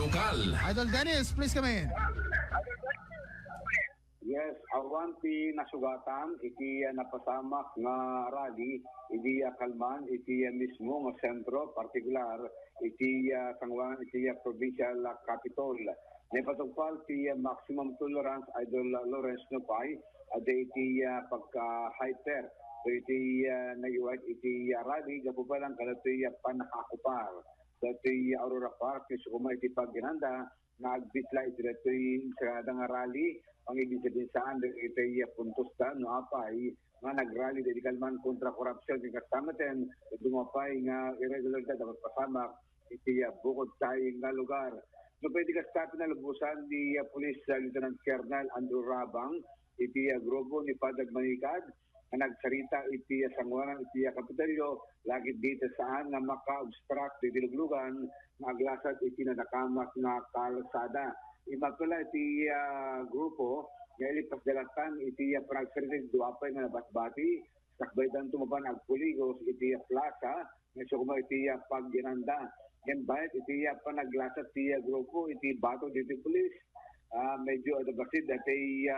lokal. Idol Dennis, please come in. Yes, awan ti nasugatan iti napasamak nga rally iti Kalman iti mismo nga sentro partikular iti Sangwan iti provincial capital. Napatugpal ti maximum tolerance Idol Lawrence Nupay ade iti pagka-hyper so iti nayuwag iti rally gapubalang kalati panakakupar. So iti Aurora Park sukuma iti pagginanda nagbitla iti sa nga rally ang ibig sabihin saan ito puntos ta no apay nga nagrally di Kalman kontra korupsyon ng kasamaten dumapay nga irregular dapat pasamak iti bukod tayo nga lugar. So pwede ka start na lubusan ni Police Lieutenant Colonel Andrew Rabang iti grupo ni Padag Manikad na nagsarita iti Sanguanan iti Kapitolyo lagi dito saan nga maka-obstruct iti luglugan nga aglasad iti nadakamak na kalsada. Imakula iti grupo nga ilipas dalatan iti panagsaritin duapay nga nabatbati sakbaydan tumaban agpuligos iti plaza nga sukuma iti pagginanda. Yan bayat iti panaglasat iti grupo iti bato dito pulis. Medyo adabasid dati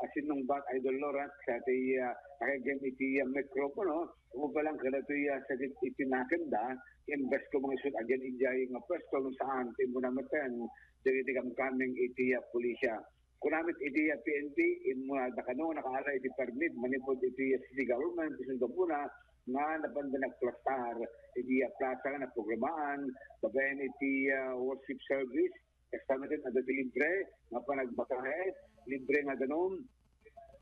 asinong bat Idol Lawrence iti nakagam iti mikropono upalang kada iti sakit iti nakenda invest ko mga isut agad ijay nga pwesto kung saan timo namaten dito kaming iti pulisya. Kunamit iti PNP imuna dakano nakaala iti permit manipod iti city government isang puna nga napandanak plastar iti plaza na programaan babayan iti worship service kasamatin ada libre nga panagbakahe libre nga ganon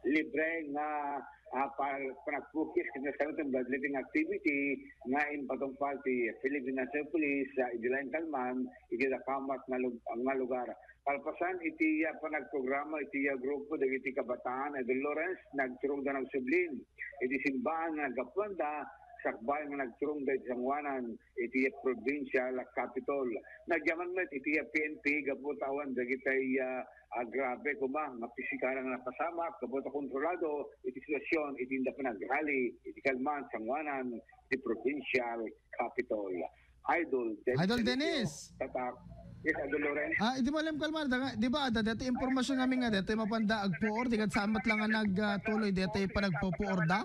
libre nga panagpukis kasamatin bloodletting activity nga in patungpal ti Philippine National Police iti Lain Kalman iti Dakamat nga lugar. Kalpasan iti panagprograma iti grupo dagiti kabataan Idol Lawrence nagturong da ng sublin iti simbahan nga nagapwanda sakbay nga nagturong da iti Sanguanan iti provincial capital. Nagyaman met iti PNP gaputawan dagiti grabe kuma nga pisikal nga napasamak gaputa kontrolado iti sitwasyon iti inda panagrally iti Kalman Sanguanan iti provincial capital. Idol Dennis. Tatak. Yes, Idol Lawrence. Hindi mo alam Kalmar, di ba dati impormasyon namin nga dati mapanda agpuor, di samat lang nga nagtuloy dati pa nagpupuorda?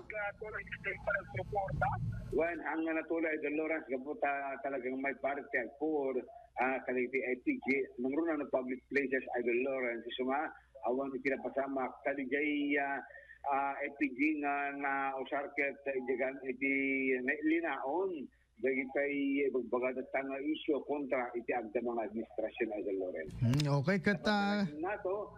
When ang natuloy Idol Lawrence gabuta talagang may party agpuor kaliti ITG nangrunan ng public places Idol Lawrence suma awan ipinapasama kaligay ITG nga na usarket idigan iti linaon dagitay bagdatan nga isyu kontra iti agda mga administrasyon Idol Lawrence. Okay kata nato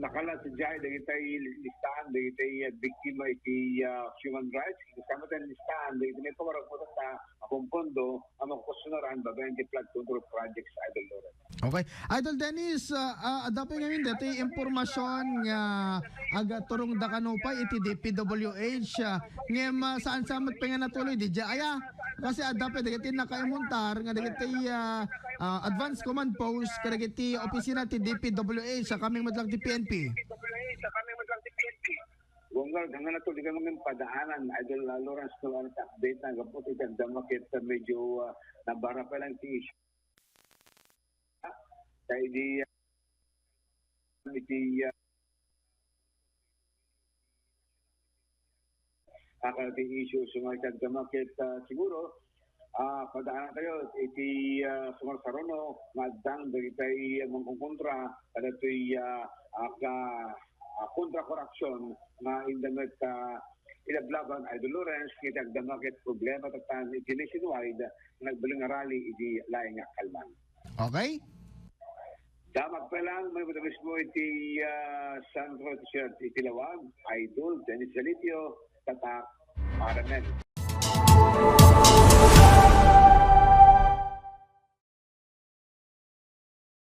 nakala sa jay dagitay listahan dagitay biktima iti human rights kasama tan listahan dagitay may pawarag po ta akong pondo ang makusunaran babayan ti flood control projects Idol Lawrence. Okay. Idol Dennis, dapat ngayon dati impormasyon nga aga turong da kanupay iti DPWH ngem saan sa mat penga natuloy di aya kasi dapat dagiti nakaimuntar nga dagiti advance command post kadagiti opisina ti DPWH sa kaming madlang ti PNP. Wonggal gangan nato di kami padaanan Idol Lawrence no update na gapot iti damakit medyo nabara pa lang ti issue. Kaya di iti issue sumakad damakit siguro padaan kayo iti sumarsarono madang dagitay mangkontra kada to'y kontra korupsyon na indamet ilablaban Idol Lawrence kita damakit problema tatan iti nationwide nagbaling rally iti Laing Kalman. Okay? Dapat pa lang, may matamis mo iti Sandro T-shirt, iti Lawag, Idol, Dennis Salitio, Tatak, Paramen.